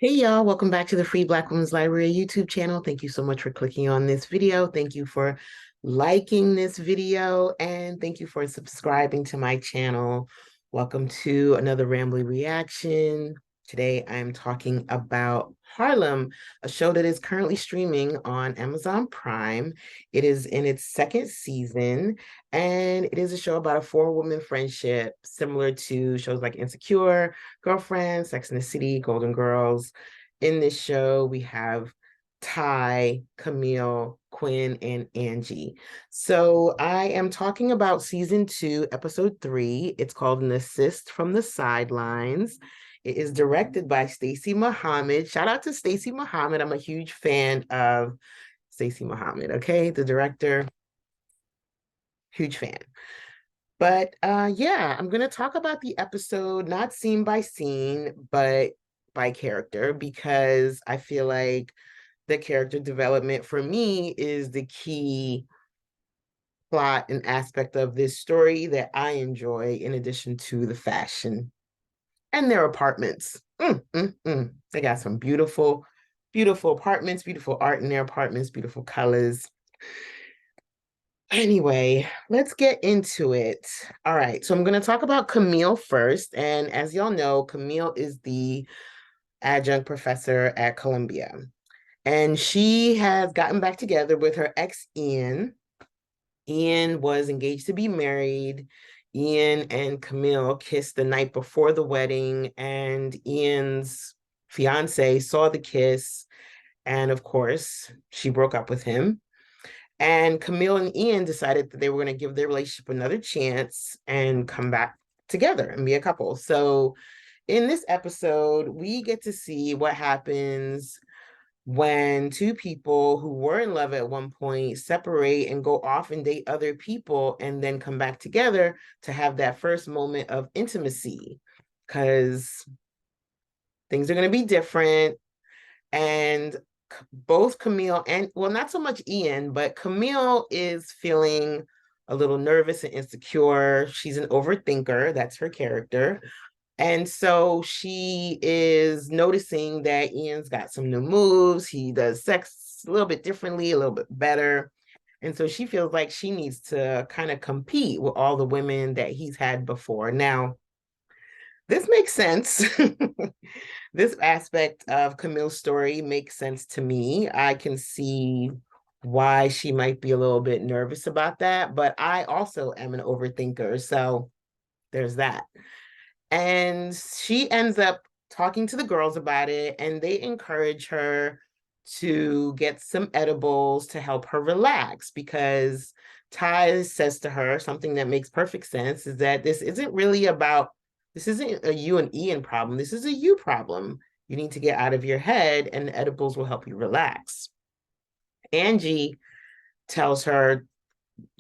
Hey y'all, welcome back to the Free Black Women's Library YouTube channel. Thank you so much for clicking on this video. Thank you for liking this video and thank you for subscribing to my channel. Welcome to another Rambly reaction. Today I'm talking about Harlem, a show that is currently streaming on Amazon Prime. It is in its second season and it is a show about a four-woman friendship similar to shows like Insecure, Girlfriend, Sex and the City, Golden Girls. In this show, we have Ty, Camille, Quinn, and Angie. So I am talking about season 2, episode 3. It's called An Assist From The Sidelines. It is directed by Stacey Muhammad. Shout out to Stacey Muhammad. I'm a huge fan of Stacey Muhammad, okay? The director, huge fan. But yeah, I'm going to talk about the episode, not scene by scene, but by character, because I feel like the character development for me is the key plot and aspect of this story that I enjoy, in addition to the fashion and their apartments. They got some beautiful, beautiful apartments, beautiful art in their apartments, beautiful colors. Anyway, let's get into it. All right, so I'm going to talk about Camille first. And as y'all know, Camille is the adjunct professor at Columbia. And she has gotten back together with her ex, Ian. Ian was engaged to be married. Ian and Camille kissed the night before the wedding, and Ian's fiance saw the kiss. And of course, she broke up with him. And Camille and Ian decided that they were going to give their relationship another chance and come back together and be a couple. So in this episode, we get to see what happens when two people who were in love at one point separate and go off and date other people and then come back together to have that first moment of intimacy, because things are going to be different. And both Camille and, well, not so much Ian, but Camille is feeling a little nervous and insecure. She's an overthinker. That's her character. And so she is noticing that Ian's got some new moves. He does sex a little bit differently, a little bit better. And so she feels like she needs to kind of compete with all the women that he's had before. Now, this makes sense. This aspect of Camille's story makes sense to me. I can see why she might be a little bit nervous about that, but I also am an overthinker. So there's that. And she ends up talking to the girls about it, and they encourage her to get some edibles to help her relax, because Ty says to her something that makes perfect sense, is that this isn't a you and Ian problem. This is a you problem. You need to get out of your head, and the edibles will help you relax. Angie tells her,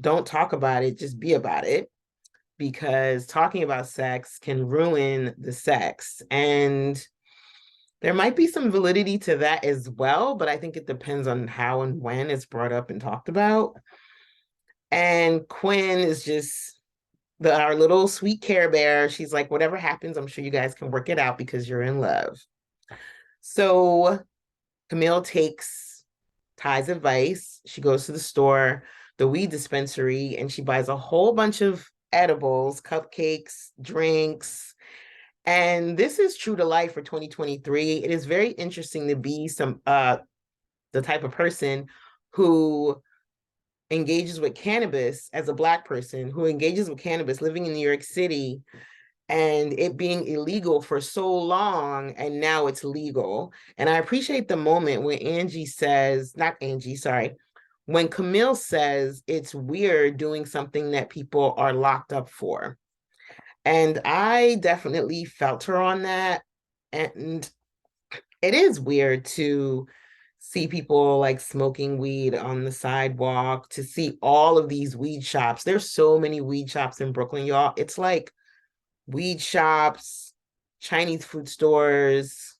don't talk about it, just be about it, because talking about sex can ruin the sex. And there might be some validity to that as well, but I think it depends on how and when it's brought up and talked about. And Quinn is just our little sweet Care Bear. She's like, whatever happens, I'm sure you guys can work it out because you're in love. So Camille takes Ty's advice. She goes to the store, the weed dispensary, and she buys a whole bunch of edibles, cupcakes, drinks. And this is true to life for 2023. It is very interesting to be the type of person who engages with cannabis, as a Black person who engages with cannabis living in New York City, and it being illegal for so long, and now it's legal. And I appreciate the moment when when Camille says it's weird doing something that people are locked up for. And I definitely felt her on that. And it is weird to see people like smoking weed on the sidewalk, to see all of these weed shops. There's so many weed shops in Brooklyn, y'all. It's like weed shops, Chinese food stores,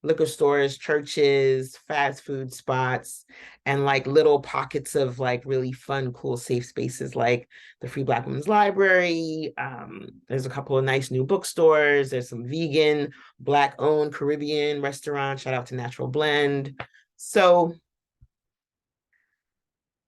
liquor stores, churches, fast food spots, and like little pockets of like really fun, cool, safe spaces like the Free Black Women's Library. There's a couple of nice new bookstores. There's some vegan, Black-owned Caribbean restaurants. Shout out to Natural Blend. So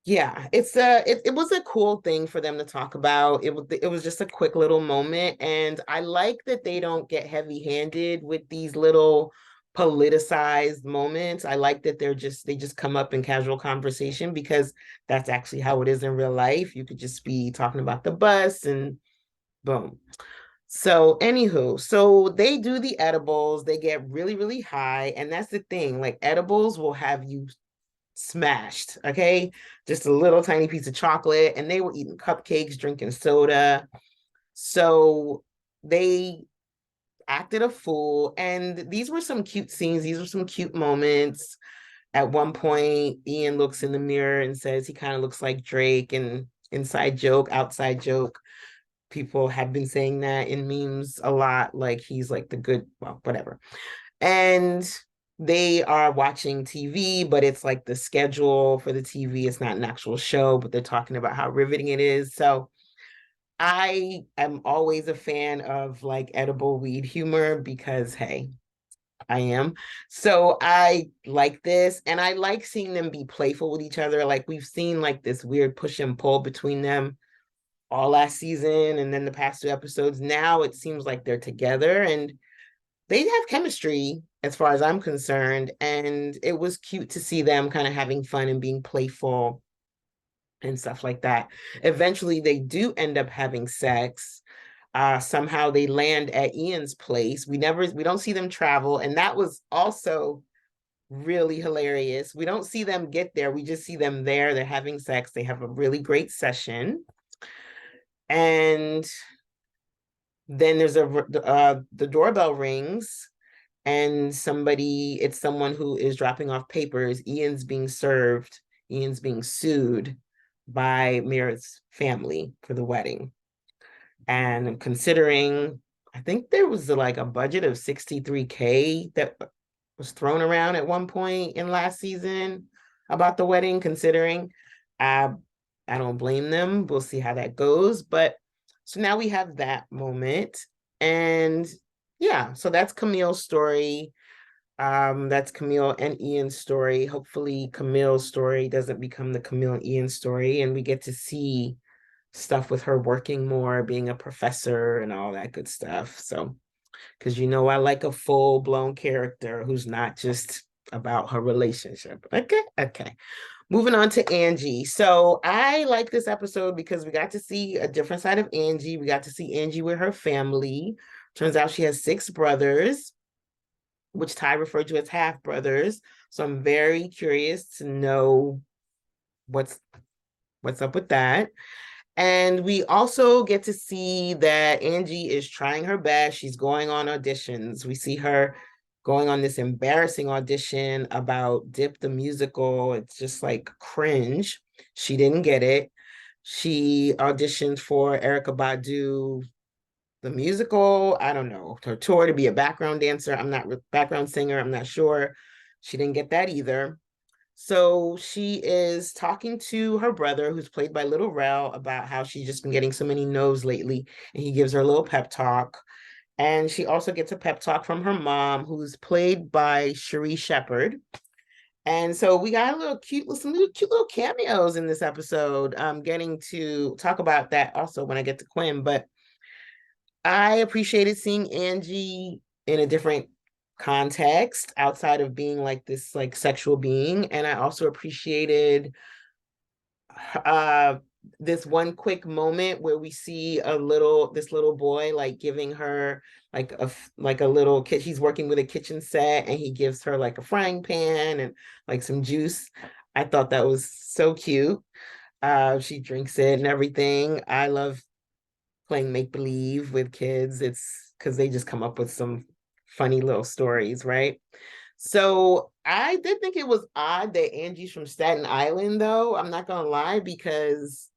yeah, it was a cool thing for them to talk about. It was just a quick little moment, and I like that they don't get heavy-handed with these little politicized moments. I like that they just come up in casual conversation because that's actually how it is in real life. You could just be talking about the bus and boom. So, anywho, so they do the edibles, they get really, really high, and that's the thing. Like edibles will have you smashed, okay? Just a little tiny piece of chocolate, and they were eating cupcakes, drinking soda. So they acted a fool, and these were some cute scenes. These were some cute moments. At one point, Ian looks in the mirror and says he kind of looks like Drake, and inside joke, outside joke. People have been saying that in memes a lot, like he's like the good, well, whatever. And they are watching TV, but it's like the schedule for the TV. It's not an actual show, but they're talking about how riveting it is. So I am always a fan of like edible weed humor because, hey, I am. So I like this, and I like seeing them be playful with each other. Like we've seen like this weird push and pull between them all last season and then the past two episodes. Now it seems like they're together and they have chemistry as far as I'm concerned. And it was cute to see them kind of having fun and being playful and stuff like that. Eventually, they do end up having sex. Somehow they land at Ian's place. We don't see them travel. And that was also really hilarious. We don't see them get there. We just see them there. They're having sex. They have a really great session. And then there's the doorbell rings and it's someone who is dropping off papers. Ian's being sued by Mira's family for the wedding. And considering, I think there was like a budget of 63K that was thrown around at one point in last season about the wedding, considering I I don't blame them. We'll see how that goes. But so now we have that moment. And yeah, so that's Camille's story. That's Camille and Ian's story. Hopefully Camille's story doesn't become the Camille and Ian story, and we get to see stuff with her working more, being a professor and all that good stuff. So, because I like a full-blown character who's not just about her relationship. Okay, okay. Moving on to Angie. So I like this episode because we got to see a different side of Angie. We got to see Angie with her family. Turns out she has 6 brothers, which Ty referred to as half brothers. So I'm very curious to know what's up with that. And we also get to see that Angie is trying her best. She's going on auditions. We see her going on this embarrassing audition about Dip the musical. It's just like cringe. She didn't get it. She auditioned for Erykah Badu, the musical. I don't know, her tour to be a background dancer. I'm not background singer. I'm not sure. She didn't get that either. So she is talking to her brother, who's played by Little Rel, about how she's just been getting so many no's lately. And he gives her a little pep talk. And she also gets a pep talk from her mom, who's played by Cherie Shepherd. And so we got some cute little cameos in this episode. I'm getting to talk about that also when I get to Quinn, but I appreciated seeing Angie in a different context outside of being like this like sexual being. And I also appreciated uh this one quick moment where we see this little boy like giving her like a little kid. He's working with a kitchen set and he gives her like a frying pan and like some juice. I thought that was so cute. She drinks it and everything. I love playing make believe with kids. It's because they just come up with some funny little stories, right? So I did think it was odd that Angie's from Staten Island, though. I'm not gonna lie, because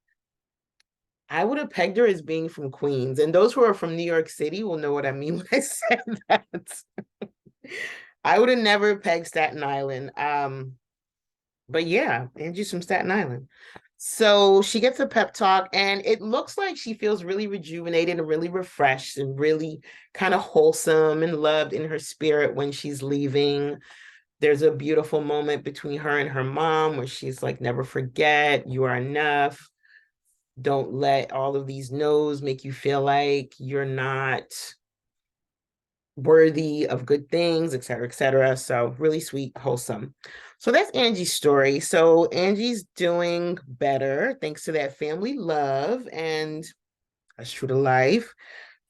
I would have pegged her as being from Queens. And those who are from New York City will know what I mean when I said that. I would have never pegged Staten Island. But yeah, Angie's from Staten Island. So she gets a pep talk, and it looks like she feels really rejuvenated and really refreshed and really kind of wholesome and loved in her spirit when she's leaving. There's a beautiful moment between her and her mom where she's like, never forget, you are enough. Don't let all of these no's make you feel like you're not worthy of good things, et cetera, et cetera. So really sweet, wholesome. So that's Angie's story. So Angie's doing better thanks to that family love, and that's true to life.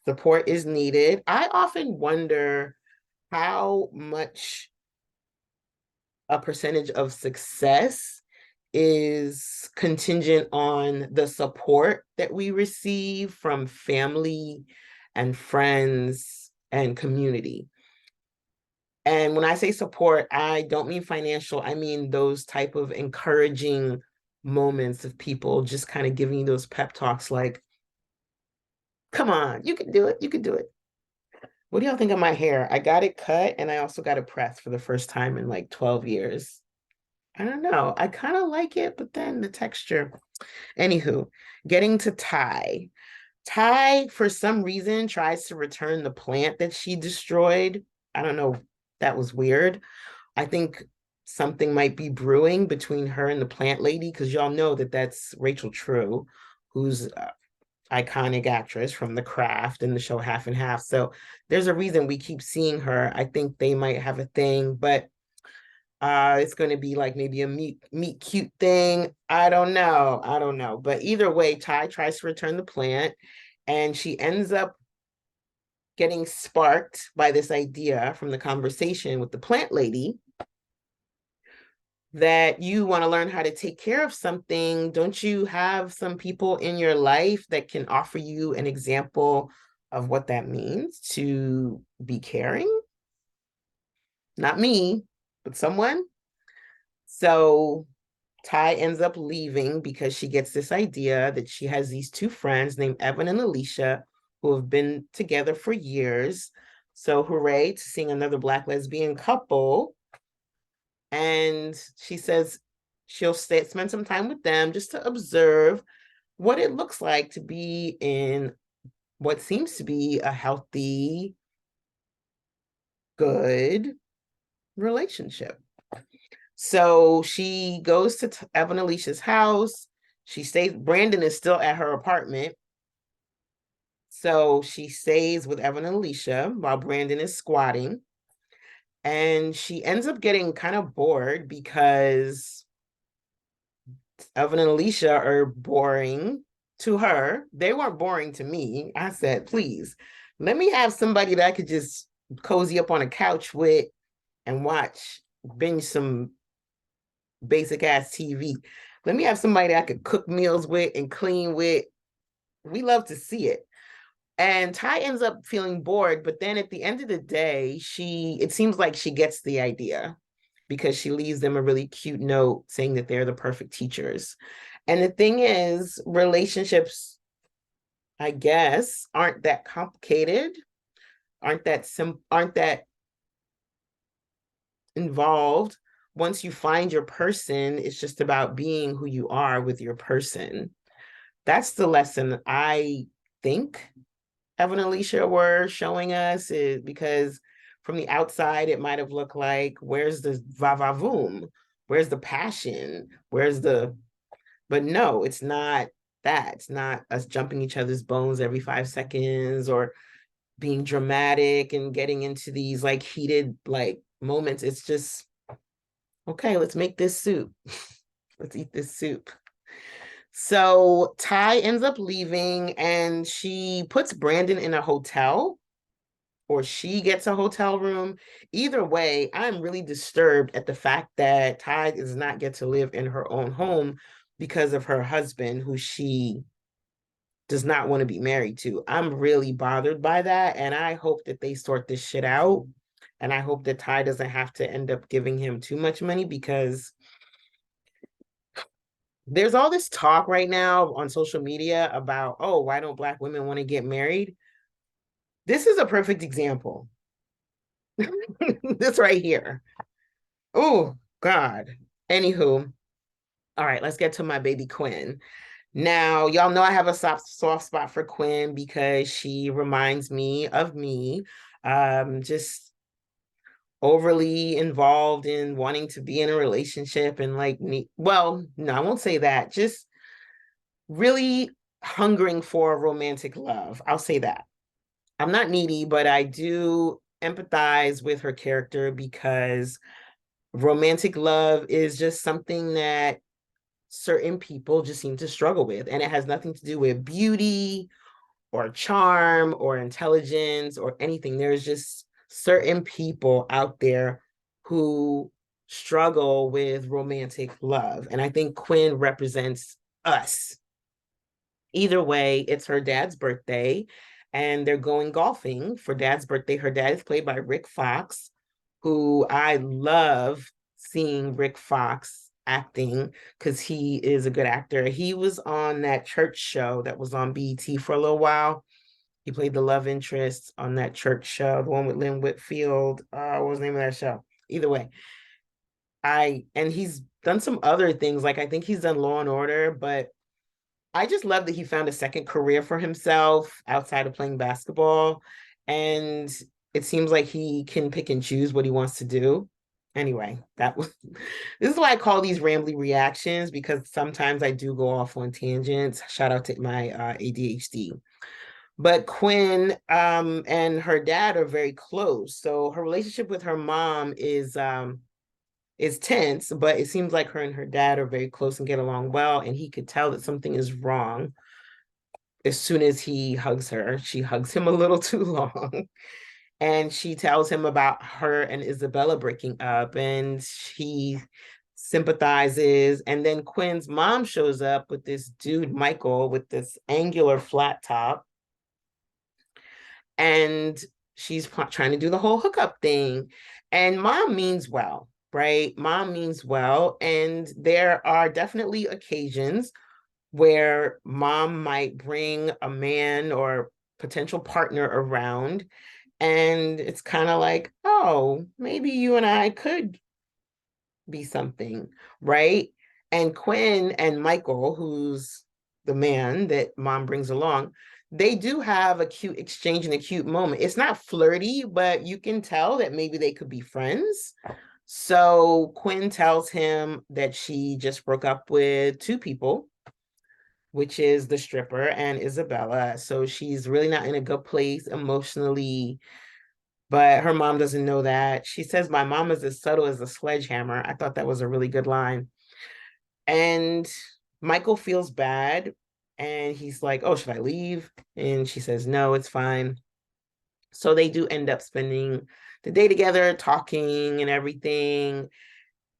Support is needed. I often wonder how much a percentage of success is contingent on the support that we receive from family and friends and community. And when I say support, I don't mean financial. I mean those type of encouraging moments of people just kind of giving you those pep talks like, come on, you can do it. You can do it. What do y'all think of my hair? I got it cut and I also got it pressed for the first time in like 12 years. I don't know. I kind of like it, but then the texture. Anywho, getting to Ty. Ty, for some reason, tries to return the plant that she destroyed. I don't know. That was weird. I think something might be brewing between her and the plant lady, because y'all know that that's Rachel True, who's an iconic actress from The Craft and the show Half and Half. So there's a reason we keep seeing her. I think they might have a thing, but it's going to be like maybe a meet cute thing. I don't know. I don't know. But either way, Ty tries to return the plant, and she ends up getting sparked by this idea from the conversation with the plant lady that you want to learn how to take care of something. Don't you have some people in your life that can offer you an example of what that means to be caring? Not me, but someone. So Ty ends up leaving because she gets this idea that she has these two friends named Evan and Alicia who have been together for years. So hooray to seeing another Black lesbian couple. And she says she'll spend some time with them just to observe what it looks like to be in what seems to be a healthy, good relationship. So she goes to Evan Alicia's house. She stays, Brandon is still at her apartment. So she stays with Evan and Alicia while Brandon is squatting. And she ends up getting kind of bored because Evan and Alicia are boring to her. They weren't boring to me. I said, please, let me have somebody that I could just cozy up on a couch with and watch, binge some basic ass TV. Let me have somebody that I could cook meals with and clean with. We love to see it. And Ty ends up feeling bored, but then at the end of the day, it seems like she gets the idea because she leaves them a really cute note saying that they're the perfect teachers. And the thing is, relationships, I guess, aren't that complicated, aren't that involved. Once you find your person, it's just about being who you are with your person. That's the lesson I think Evan and Alicia were showing us, is because from the outside, it might have looked like, where's the va-va-voom? Where's the passion? But no, it's not that. It's not us jumping each other's bones every 5 seconds or being dramatic and getting into these like heated like moments. It's just, okay, let's make this soup. Let's eat this soup. So Ty ends up leaving and she puts Brandon in a hotel, or she gets a hotel room. Either way, I'm really disturbed at the fact that Ty does not get to live in her own home because of her husband, who she does not want to be married to. I'm really bothered by that. And I hope that they sort this shit out. And I hope that Ty doesn't have to end up giving him too much money, because there's all this talk right now on social media about, oh, why don't Black women want to get married? This is a perfect example. This right here. Oh, God. Anywho, all right, let's get to my baby Quinn. Now, y'all know I have a soft spot for Quinn because she reminds me of me. Just overly involved in wanting to be in a relationship and like well, no, I won't say that. Just really hungering for romantic love. I'll say that. I'm not needy, but I do empathize with her character because romantic love is just something that certain people just seem to struggle with. And it has nothing to do with beauty or charm or intelligence or anything. There's just certain people out there who struggle with romantic love. And I think Quinn represents us. Either way, it's her dad's birthday and they're going golfing for dad's birthday. Her dad is played by Rick Fox, who I love seeing Rick Fox acting because he is a good actor. He was on that church show that was on BET for a little while. He played the love interest on that church show, the one with Lynn Whitfield. What was the name of that show? Either way, and he's done some other things. Like I think he's done Law and Order, but I just love that he found a second career for himself outside of playing basketball. And it seems like he can pick and choose what he wants to do. Anyway, that was this is why I call these rambly reactions because sometimes I do go off on tangents. Shout out to my ADHD. But Quinn and her dad are very close. So her relationship with her mom is tense, but it seems like her and her dad are very close and get along well. And he could tell that something is wrong as soon as he hugs her. She hugs him a little too long. And she tells him about her and Isabella breaking up, and he sympathizes. And then Quinn's mom shows up with this dude, Michael, with this angular flat top. And she's trying to do the whole hookup thing. And mom means well, right? Mom means well. And there are definitely occasions where mom might bring a man or potential partner around. And it's kind of like, oh, maybe you and I could be something, right? And Quinn and Michael, who's the man that mom brings along, they do have a cute exchange and a cute moment. It's not flirty, but you can tell that maybe they could be friends. So Quinn tells him that she just broke up with two people, which is the stripper and Isabella. So she's really not in a good place emotionally, but her mom doesn't know that. She says, "My mom is as subtle as a sledgehammer." I thought that was a really good line. And Michael feels bad and he's like, "Oh, should I leave?" And she says, "No, it's fine." So they do end up spending the day together, talking and everything.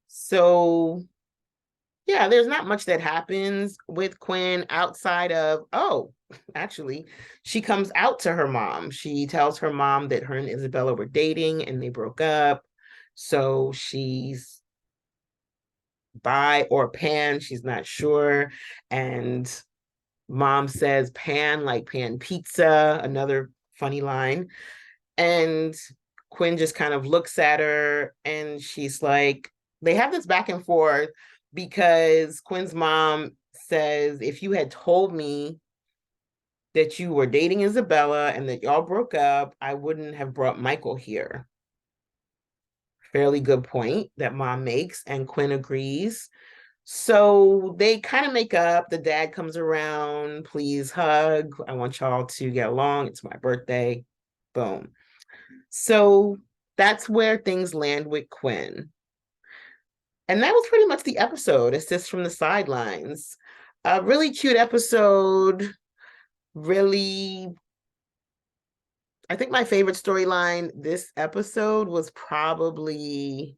So yeah, there's not much that happens with Quinn outside of, oh, actually, she comes out to her mom. She tells her mom that her and Isabella were dating and they broke up. So she's bi or pan, she's not sure. And mom says pan like pan pizza, another funny line. And Quinn just kind of looks at her and she's like, they have this back and forth because Quinn's mom says, if you had told me that you were dating Isabella and that y'all broke up, I wouldn't have brought Michael here. Fairly good point that mom makes, and Quinn agrees. So they kind of make up. The dad comes around, please hug. I want y'all to get along. It's my birthday. Boom. So that's where things land with Quinn. And that was pretty much the episode, Assist from the Sidelines. A really cute episode. Really, I think my favorite storyline this episode was probably,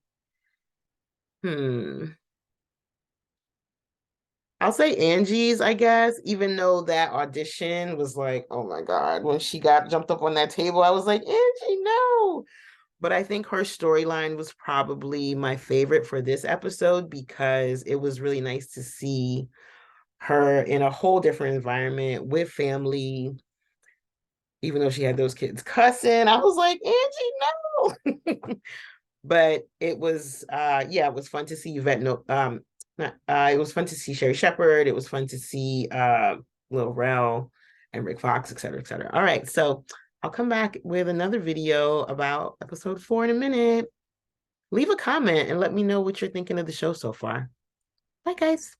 I'll say Angie's, I guess, even though that audition was like, oh my God, when she got jumped up on that table, I was like, Angie, no. But I think her storyline was probably my favorite for this episode because it was really nice to see her in a whole different environment with family, even though she had those kids cussing. I was like, Angie, no. But it was yeah, it was fun to see Yvette no not, it was fun to see Sherry Shepherd. It was fun to see Lil Rel and Rick Fox, et cetera, et cetera. All right, so I'll come back with another video about episode 4 in a minute. Leave a comment and let me know what you're thinking of the show so far. Bye, guys.